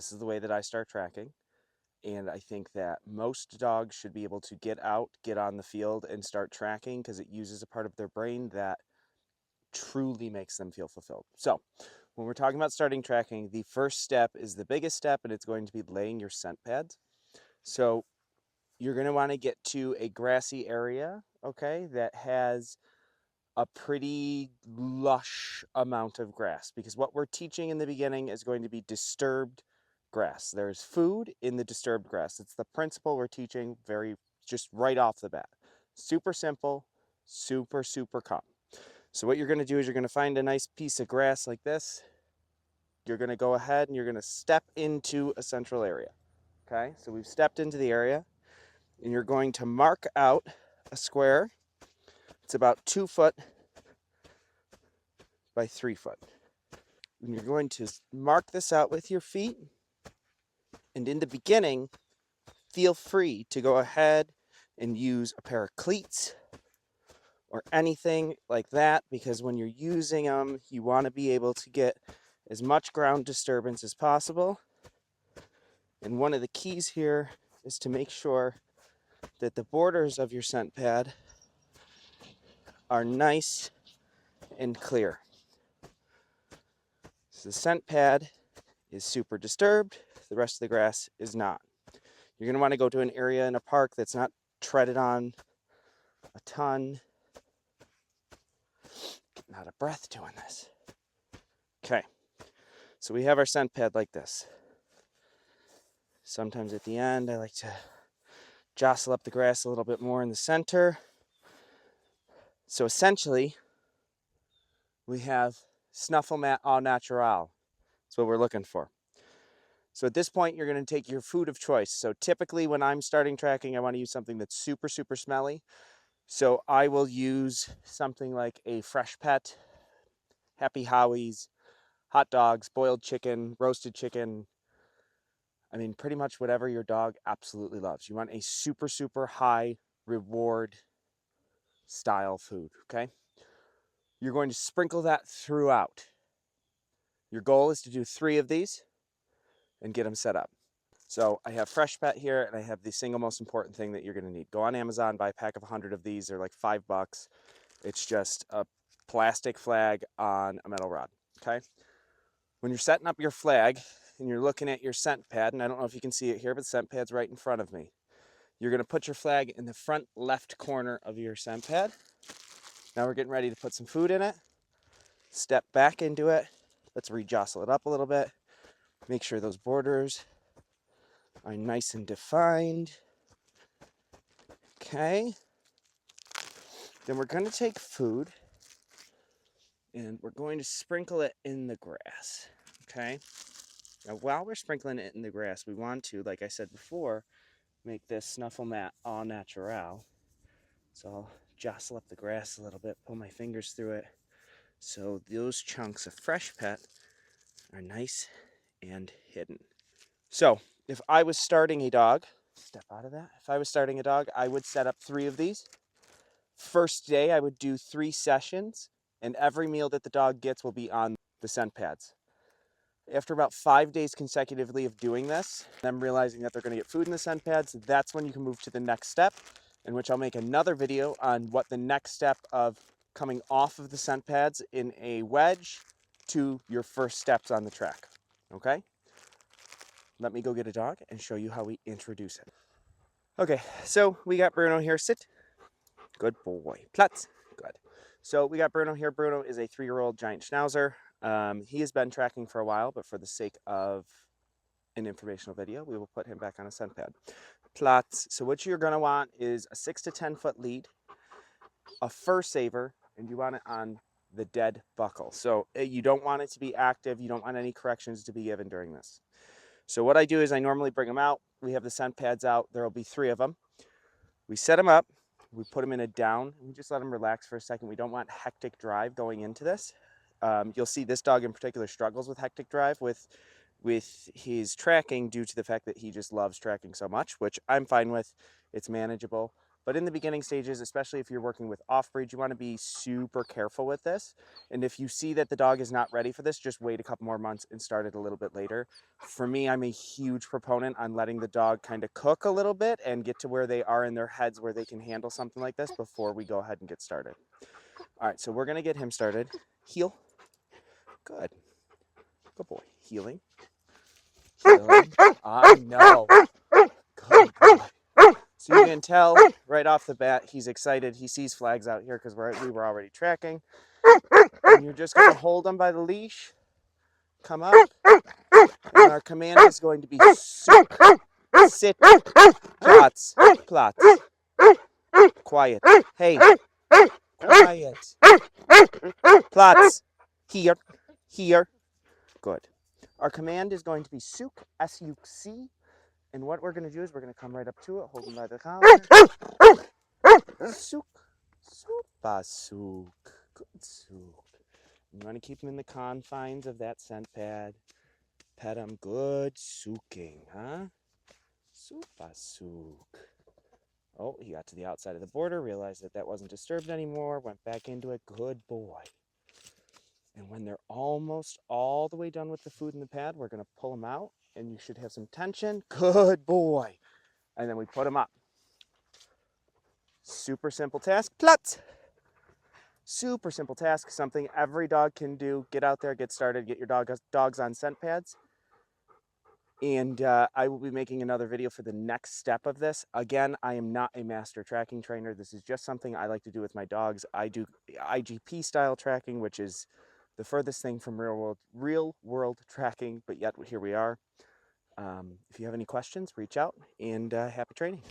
This is the way that I start tracking. And I think that most dogs should be able to get out, get on the field, and start tracking because it uses a part of their brain that truly makes them feel fulfilled. So, when we're talking about starting tracking, the first step is the biggest step, and it's going to be laying your scent pads. So, you're going to want to get to a grassy area, okay, that has a pretty lush amount of grass, because what we're teaching in the beginning is going to be disturbed grass. There's food in the disturbed grass. It's the principle we're teaching just right off the bat. Super simple, super calm. So what you're going to do is you're going to find a nice piece of grass like this. You're going to go ahead and you're going to step into a central area. Okay, so we've stepped into the area and you're going to mark out a square. It's about 2 foot by 3 foot. And you're going to mark this out with your feet. And in the beginning, feel free to go ahead and use a pair of cleats or anything like that, because when you're using them, you want to be able to get as much ground disturbance as possible. And one of the keys here is to make sure that the borders of your scent pad are nice and clear. So the scent pad is super disturbed, the rest of the grass is not. You're going to want to go to an area in a park that's not treaded on a ton. Getting out of breath doing this. Okay, so we have our scent pad like this. Sometimes at the end I like to jostle up the grass a little bit more in the center. So essentially we have snuffle mat au naturel. That's what we're looking for. So at this point you're going to take your food of choice. So typically when I'm starting tracking, I want to use something that's super smelly. So I will use something like a Fresh Pet, Happy Howie's, hot dogs, boiled chicken, roasted chicken. I mean, pretty much whatever your dog absolutely loves. You want a super high reward style food, okay? You're going to sprinkle that throughout. Your goal is to do 3 of these and get them set up. So I have Fresh Pet here, and I have the single most important thing that you're going to need. Go on Amazon, buy a pack of 100 of these. They're like $5. It's just a plastic flag on a metal rod, okay? When you're setting up your flag and you're looking at your scent pad, and I don't know if you can see it here, but the scent pad's right in front of me. You're going to put your flag in the front left corner of your scent pad. Now we're getting ready to put some food in it. Step back into it. Let's re-jostle it up a little bit. Make sure those borders are nice and defined. Okay. Then we're going to take food and we're going to sprinkle it in the grass. Okay. Now while we're sprinkling it in the grass, we want to, like I said before, make this snuffle mat au naturel. So I'll jostle up the grass a little bit, pull my fingers through it, so those chunks of Fresh Pet are nice and hidden. So if I was starting a dog, step out of that. If I was starting a dog, I would set up 3 of these. First day, I would do 3 sessions, and every meal that the dog gets will be on the scent pads. After about 5 days consecutively of doing this, them realizing that they're going to get food in the scent pads, that's when you can move to the next step, in which I'll make another video on what the next step of coming off of the scent pads in a wedge to your first steps on the track. Okay? Let me go get a dog and show you how we introduce it. Okay, so we got Bruno here. Sit. Good boy. Platz. Good. So we got Bruno here. Bruno is a 3-year-old giant schnauzer. He has been tracking for a while, but for the sake of an informational video, we will put him back on a scent pad. Platz. So what you're going to want is a 6 to 10 foot lead, a fur saver, and you want it on the dead buckle. So you don't want it to be active. You don't want any corrections to be given during this. So what I do is I normally bring them out. We have the scent pads out. There will be 3 of them. We set them up. We put them in a down. We just let them relax for a second. We don't want hectic drive going into this. You'll see this dog in particular struggles with hectic drive with his tracking due to the fact that he just loves tracking so much, which I'm fine with. It's manageable. But in the beginning stages, especially if you're working with off-breed, you want to be super careful with this. And if you see that the dog is not ready for this, just wait a couple more months and start it a little bit later. For me, I'm a huge proponent on letting the dog kind of cook a little bit and get to where they are in their heads where they can handle something like this before we go ahead and get started. All right, so we're going to get him started. Heel. Good. Good boy. Healing. Healing. I know. Good boy. So you can tell right off the bat, he's excited. He sees flags out here because we were already tracking. And you're just going to hold him by the leash, come up, and our command is going to be sook, sit, plots, plots, quiet, hey, quiet, plots, here, here, good. Our command is going to be sook, S-U-C, and what we're going to do is we're going to come right up to it, hold him by the collar, sook, super sook, good sook. You want to keep him in the confines of that scent pad. Pet him good sooking, huh? Super sook. Oh, he got to the outside of the border, realized that that wasn't disturbed anymore, went back into it. Good boy. And when they're almost all the way done with the food in the pad, we're going to pull them out, and you should have some tension. Good boy. And then we put them up. Super simple task. Plats. Super simple task, something every dog can do. Get out there, get started, get your dogs on scent pads. And I will be making another video for the next step of this. Again, I am not a master tracking trainer. This is just something I like to do with my dogs. I do IGP style tracking, which is the furthest thing from real world tracking, but yet here we are. If you have any questions, reach out, and happy training.